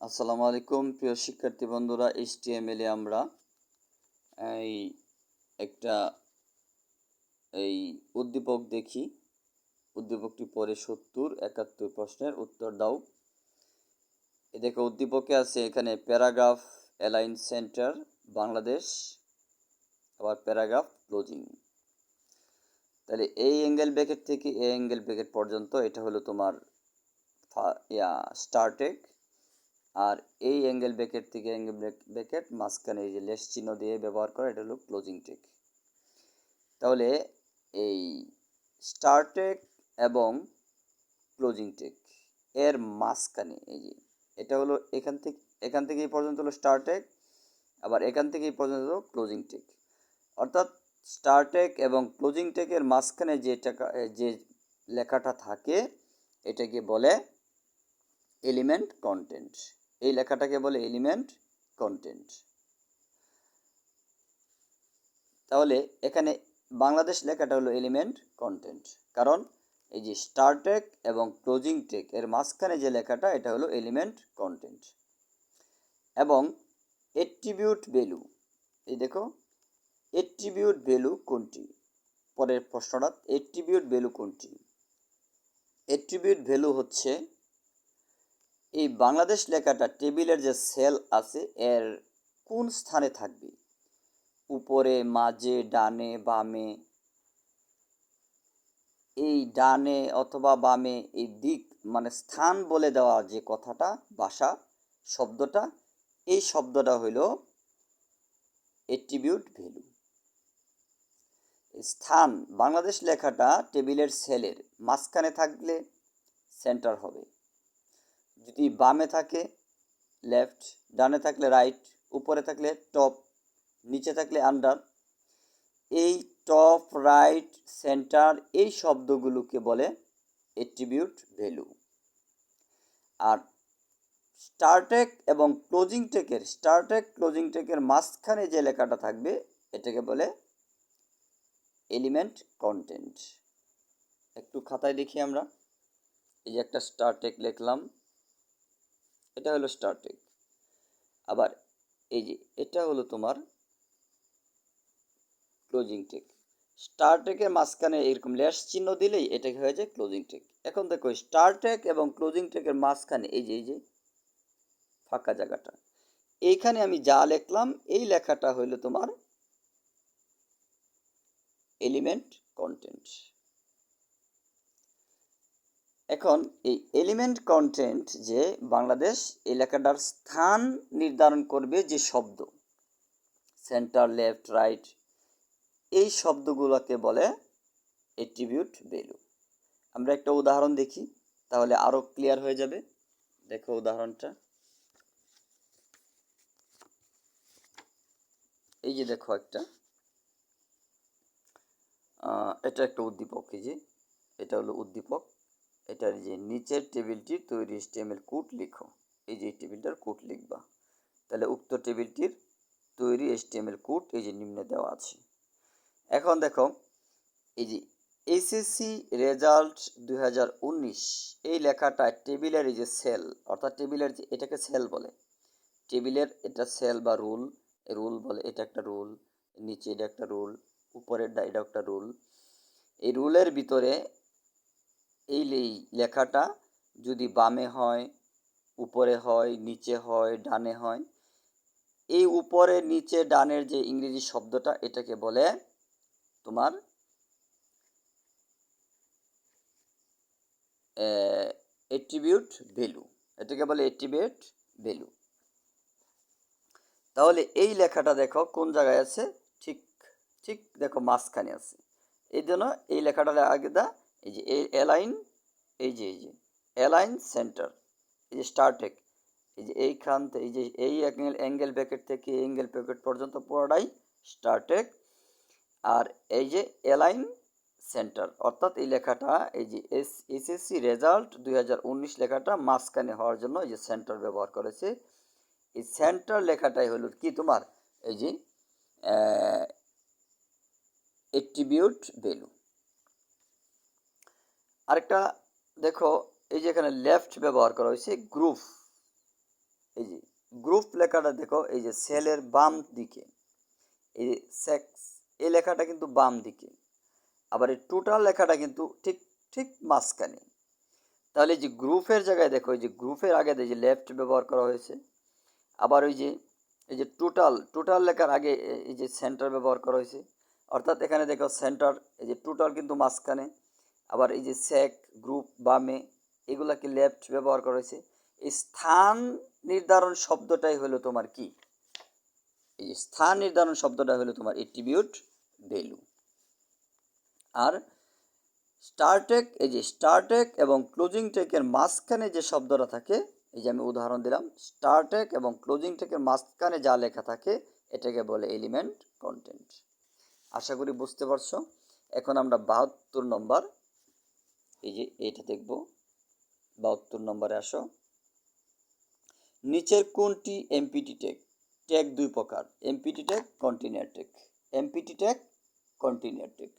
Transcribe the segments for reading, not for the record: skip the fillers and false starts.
আসসালামু আলাইকুম প্রিয় শিক্ষার্থী বন্ধুরা। HTML এ আমরা এই একটা এই উদ্দীপক দেখি। উদ্দীপকটি পরে 70-71 প্রশ্নের উত্তর দাও। দেখো উদ্দীপকে আছে এখানে প্যারাগ্রাফ অ্যালাইন সেন্টার বাংলাদেশ, আবার প্যারাগ্রাফ ক্লোজিং। তাহলে এই অ্যাঙ্গেল ব্র্যাকেট থেকে এই অ্যাঙ্গেল ব্র্যাকেট পর্যন্ত এটা হলো তোমার স্টার্টেক, আর এই অ্যাঙ্গেল ব্র্যাকেট থেকে অ্যাঙ্গেল ব্র্যাকেট মাঝখানে এই যে লেস চিহ্ন দিয়ে ব্যবহার করা, এটা হলো ক্লোজিং টেক। তাহলে এই স্টার্টেক এবং ক্লোজিং টেক এর মাঝখানে এই যে এটা হলো এখান থেকে এই পর্যন্ত হলো স্টার্টেক, আবার এখান থেকে এই পর্যন্ত হলো ক্লোজিং টেক। অর্থাৎ স্টার্টেক এবং ক্লোজিং টেকের মাঝখানে যে লেখাটা থাকে এটাকে বলে এলিমেন্ট কন্টেন্ট। এই লেখাটাকে বলে এলিমেন্ট কন্টেন্ট। তাহলে এখানে বাংলাদেশ লেখাটা হলো এলিমেন্ট কন্টেন্ট, কারণ এই যে স্টার্টেক এবং ক্লোজিং টেক এর মাঝখানে যে লেখাটা এটা হলো এলিমেন্ট কন্টেন্ট। এবং এট্রিবিউট ভ্যালু, এই দেখো এট্রিবিউট ভ্যালু কোনটি, পরের প্রশ্নটা এট্রিবিউট ভ্যালু কোনটি। এট্রিবিউট ভ্যালু হচ্ছে এই বাংলাদেশ লেখাটা টেবিলের যে সেল আছে এর কোন স্থানে থাকবে, উপরে, মাঝে, ডানে, বামে। এই ডানে অথবা বামে এই দিক মানে স্থান বলে দেওয়া যে কথাটা, ভাষা শব্দটা, এই শব্দটা হইল এট্রিবিউট ভ্যালু। স্থান বাংলাদেশ লেখাটা টেবিলের সেলের মাঝখানে থাকলে সেন্টার হবে, যদি বামে থাকে লেফট, ডানে থাকলে রাইট, উপরে থাকলে টপ, নিচে থাকলে আন্ডার। এই টপ, রাইট, সেন্টার এই শব্দগুলোকে বলে এট্রিবিউট ভ্যালু। আর স্টার্টেক এবং ক্লোজিং টেকের মাঝখানে যে লেখাটা থাকবে এটাকে বলে এলিমেন্ট কন্টেন্ট। একটু খাতায় দেখি আমরা। এই যে একটা স্টার্টেক লিখলাম, এটা হলো স্টার্টেক। আবার এই যে এটা হলো তোমার ক্লোজিং টেক। স্টার্টেকের মাঝখানে এরকম লেস চিহ্ন দিলেই এটাকে হয়ে যায় ক্লোজিং টেক। এখন দেখো স্টার্টেক এবং ক্লোজিং টেকের মাঝখানে এই যে ফাঁকা জায়গাটা, এইখানে আমি যা লিখলাম এই লেখাটা হইলো তোমার এলিমেন্ট কন্টেন্ট। এখন এই এলিমেন্ট কন্টেন্ট যে বাংলাদেশ এই লেখাটার স্থান নির্ধারণ করবে, যে শব্দ সেন্টার, লেফট, রাইট, এই শব্দগুলোকে বলে এট্রিবিউট ভ্যালু। আমরা একটা উদাহরণ দেখি, তাহলে আরো ক্লিয়ার হয়ে যাবে। দেখো উদাহরণটা, এই যে দেখো এটা একটা উদ্দীপক। এই যে এটা হলো উদ্দীপক, এটার যে নিচের টেবিলটির তৈরি HTML কোড লিখো। এই যে টেবিলটার কোড লিখবা, তাহলে উক্ত টেবিলটির তৈরি HTML কোড এই যে নিম্নে দেওয়া আছে। এখন দেখো এই যে SSC রেজাল্ট 2019 এই লেখাটা টেবিলের এই যে সেল, অর্থাৎ টেবিলের যে এটাকে সেল বলে, টেবিলের এটা সেল বা রুল বলে। এটা একটা রুল, নিচে এটা একটা রুল, উপরের এটা একটা রুল। এই রুলের ভিতরে এই লেখাটা যদি বামে হয়, উপরে হয়, নিচে হয়, ডানে হয়, এই উপরে নিচে ডানের যে ইংরেজি শব্দটা এটাকে বলে তোমার এট্রিবিউট ভ্যালু। এটাকে বলে এট্রিবিউট ভ্যালু। তাহলে এই লেখাটা দেখো কোন জায়গায় আছে, ঠিক ঠিক দেখো মাঝখানে আছে। এই জন্য এই লেখাটা আগে দা এই যে অ্যালাইন, এই যে অ্যালাইন সেন্টার, এই যে স্টার্টেক, এই যে এইখান থেকে এই যে এই অ্যাঙ্গেল ব্র্যাকেট থেকে অ্যাঙ্গেল ব্র্যাকেট পর্যন্ত পুরোটাই স্টার্টেক। আর এই যে অ্যালাইন সেন্টার, অর্থাৎ এই লেখাটা এই যে SSC রেজাল্ট 2019 লেখাটা মাঝখানে হওয়ার জন্য এই যে সেন্টার ব্যবহার করেছে। এই সেন্টার লেখাটাই হলো কি তোমার এই যে এট্রিবিউট ভ্যালু। আরেকটা দেখো, এই যে এখানে লেফট ব্যবহার করা হয়েছে গ্রুপ, এই যে গ্রুপ লেখাটা দেখো, এই যে সেলের বাম দিকে, এই যে সেক্স এই লেখাটা কিন্তু বাম দিকে, আবার এই টোটাল লেখাটা কিন্তু ঠিক ঠিক মাঝখানে। তাহলে এই যে গ্রুপের জায়গায় দেখো, এই যে গ্রুপের আগে এই যে লেফট ব্যবহার করা হয়েছে, আবার ওই যে এই যে টোটাল লেখার আগে এই যে সেন্টার ব্যবহার করা হয়েছে, অর্থাৎ এখানে দেখো সেন্টার, এই যে টোটাল কিন্তু মাঝখানে, আবার এই যে সেক গ্রুপ বামে, এগুলাকে লেফট ব্যবহার করা হয়েছে। এই স্থান নির্ধারণ শব্দটাই হলো তোমার কি, এই যে স্থান নির্ধারণ শব্দটা হলো তোমার অ্যাট্রিবিউট ভ্যালু। আর স্টারটেক, এই যে স্টারটেক এবং ক্লোজিং টেকের মাঝখানে যে শব্দটা থাকে, এই যে আমি উদাহরণ দিলাম, স্টারটেক এবং ক্লোজিং টেকের মাঝখানে যা লেখা থাকে এটাকে বলে এলিমেন্ট কন্টেন্ট। আশা করি বুঝতে পারছো। এখন আমরা 72 নম্বর, এই যে এটা দেখব। 72 নম্বরে আসো। নিচের কোনটি এমপিটি ট্যাগ? ট্যাগ দুই প্রকার, empty tag, container tag. Empty tag, container tag.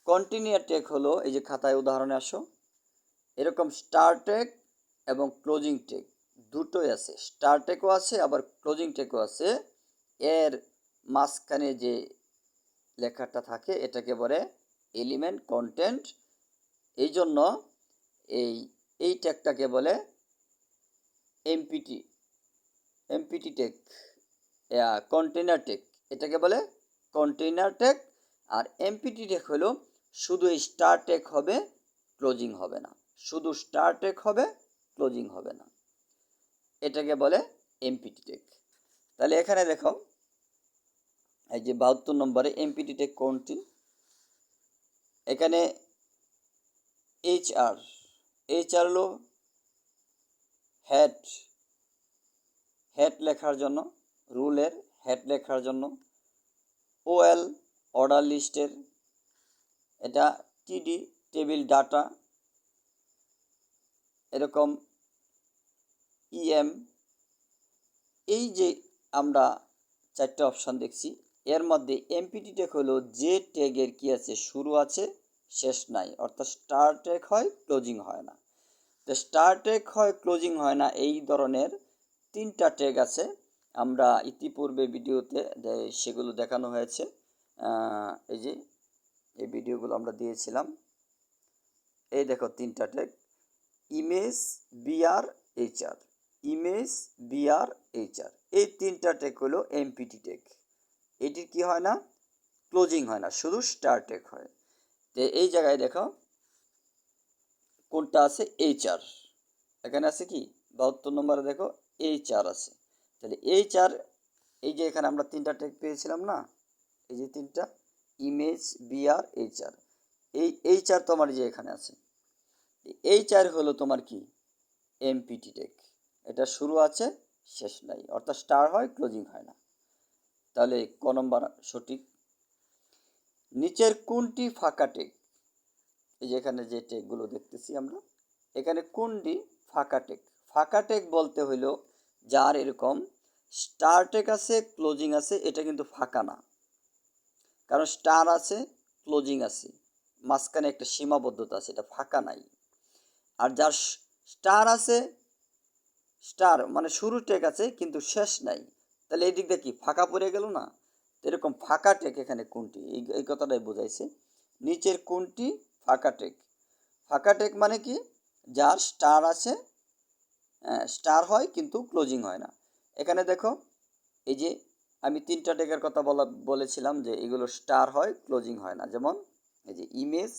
Container tag হলো, এই যে খাতায় উদাহরণে আসো, এরকম স্টার ট্যাগ এবং ক্লোজিং ট্যাগ দুটোই আছে, স্টার ট্যাগও আছে আবার ক্লোজিং ট্যাগও আছে। এর মাঝখানে যে লেখাটা থাকে এটাকে বলে এলিমেন্ট কন্টেন্ট। এই জন্য এই ট্যাগটাকে বলে এমপিটি ট্যাগ, কন্টেইনার ট্যাগ, এটাকে বলে কন্টেইনার ট্যাগ। আর এমপিটি ট্যাগ হলো শুধু স্টার ট্যাগ হবে, ক্লোজিং হবে না, শুধু স্টার ট্যাগ হবে, ক্লোজিং হবে না, এটাকে বলে এমপিটি ট্যাগ। তাহলে এখানে দেখো, এই যে 72 নম্বরে এমপিটি ট্যাগ কোনটি? এখানে এইচআর হলো হেড লেখার জন্য, রুলের হেড লেখার জন্য। ওএল অর্ডার লিস্টের, এটা টিডি টেবিল ডাটা, এরকম ইএম। এই যে আমরা চারটে অপশান দেখছি, এর মধ্যে এমপিটি ট্যাগ হলো যে ট্যাগের কি আছে, শুরু আছে শেষ নাই, অর্থাৎ স্টার ট্যাগ হয়, ক্লোজিং হয় না। তো স্টার ট্যাগ হয়, ক্লোজিং হয় না, এই ধরনের 3টা ট্যাগ আছে। আমরা ইতিপূর্বে ভিডিওতে সেগুলো দেখানো হয়েছে। এই যে এই ভিডিওগুলো আমরা দিয়েছিলাম। এই দেখো 3টা tag, image, BR, HR, image, BR, HR, এই 3টা ট্যাগ হলো এমপিটি ট্যাগ। এটির কি হয় না, ক্লোজিং হয় না, শুধু স্টার ট্যাগ হয়। তো এই জায়গায় দেখো কোনটা আছে, এইচআর। এখানে আছে কি 72 নম্বরে দেখো এইচআর আছে। তাহলে এইচআর, এই যে এখানে আমরা 3টা ট্যাগ পেয়েছিলাম না, এই যে 3টা, ইমেজ, বিআর, এইচআর, এই এইচআর তোমার যে এখানে আছে, এইচআর হলো তোমার কি, এমপিটি ট্যাগ। এটা শুরু আছে শেষ নাই, অর্থাৎ স্টার হয়, ক্লোজিং হয় না। তাহলে ক নম্বর সঠিক। নিচের কোনটি ফাঁকা ট্যাগ? এই যে এখানে যে ট্যাগগুলো দেখতেছি আমরা, এখানে কোনটি ফাঁকা ট্যাগ? ফাঁকা ট্যাগ বলতে হইল যার এরকম স্টার ট্যাগ আছে, ক্লোজিং আছে, এটা কিন্তু ফাঁকা না, কারণ স্টার আছে, ক্লোজিং আছে, মাঝখানে একটা সীমাবদ্ধতা আছে, এটা ফাঁকা নাই। আর যার স্টার আছে, স্টার মানে শুরু ট্যাগ আছে কিন্তু শেষ নাই, তাহলে এই দিক দিয়ে কি ফাঁকা পড়ে গেল না? এরকম ফাঁকা ট্যাগ এখানে কোনটি, এই কথাটাই বোঝাইছে। নিচের কোনটি ফাঁকা ট্যাগ? ফাঁকা ট্যাগ মানে কি, যার স্টার আছে, স্টার হয় কিন্তু ক্লোজিং হয় না। এখানে দেখো, এই যে আমি 3টা ট্যাগের কথা বলেছিলাম যে এগুলো স্টার হয়, ক্লোজিং হয় না, যেমন এই যে ইমেজ,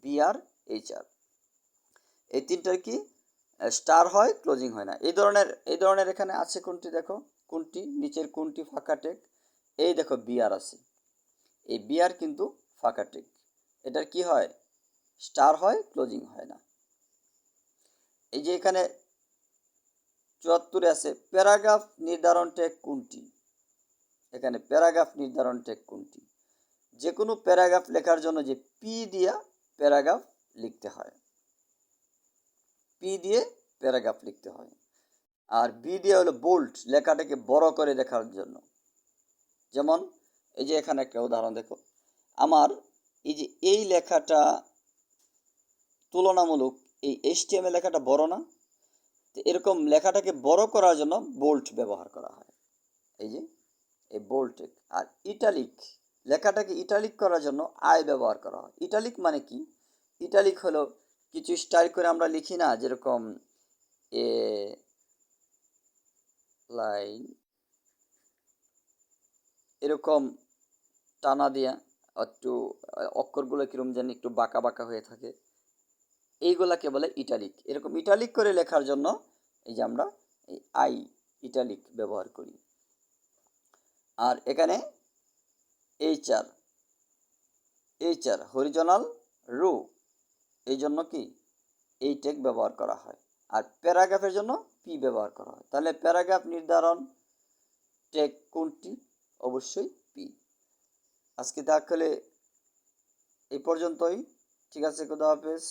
বিআর, এইচআর, এই 3টার কি স্টার হয়, ক্লোজিং হয় না। এই ধরনের এখানে আছে কোনটি, দেখো কোনটি, নিচের কোনটি ফাঁকা ট্যাগ? এই দেখো বিআর আছে, এই বিআর কিন্তু ফাঁকা ট্যাগ, এটার কি হয়, স্টার হয়, ক্লোজিং হয় না। এই যে এখানে 74 আছে প্যারাগ্রাফ নির্ধারণ ট্যাগ কোনটি? এখানে প্যারাগ্রাফ নির্ধারণ ট্যাগ কোনটি? যে কোনো প্যারাগ্রাফ লেখার জন্য যে পি দিয়া প্যারাগ্রাফ লিখতে হয়, পি দিয়ে প্যারাগ্রাফ লিখতে হয়। আর বি দিয়ে হলো বোল্ড, লেখাটাকে বড় করে দেখার জন্য। যেমন এই যে এখানে একটা উদাহরণ দেখো, আমার এই যে এই লেখাটা তুলনামূলক এই এইচটিএমএল লেখাটা বড় না, তো এরকম লেখাটাকে বড় করার জন্য বোল্ট ব্যবহার করা হয়, এই যে এই বোল্ট। আর ইটালিক, লেখাটাকে ইটালিক করার জন্য আই ব্যবহার করা হয়। ইটালিক মানে কি? ইটালিক হলো কিছু স্টাইল করে আমরা লিখি না, যেরকম এ লাইন এরকম টানা দিয়া একটু অক্ষরগুলো কিরম যেন একটু বাঁকা বাঁকা হয়ে থাকে, এইগুলাকে বলে ইটালিক। এরকম ইটালিক করে লেখার জন্য এই যে আমরা এই আই ইটালিক ব্যবহার করি। আর এখানে এইচআর, এইচআর হরিজনাল রো, এই জন্য কি এই টেক ব্যবহার করা হয়। আর প্যারাগ্রাফের জন্য পি ব্যবহার করা হয়। তাহলে প্যারাগ্রাফ নির্ধারণ টেক কোনটি? অবশ্যই পি। আজকে তাহলে এই পর্যন্তই। ঠিক আছে, খুদা হাফেজ।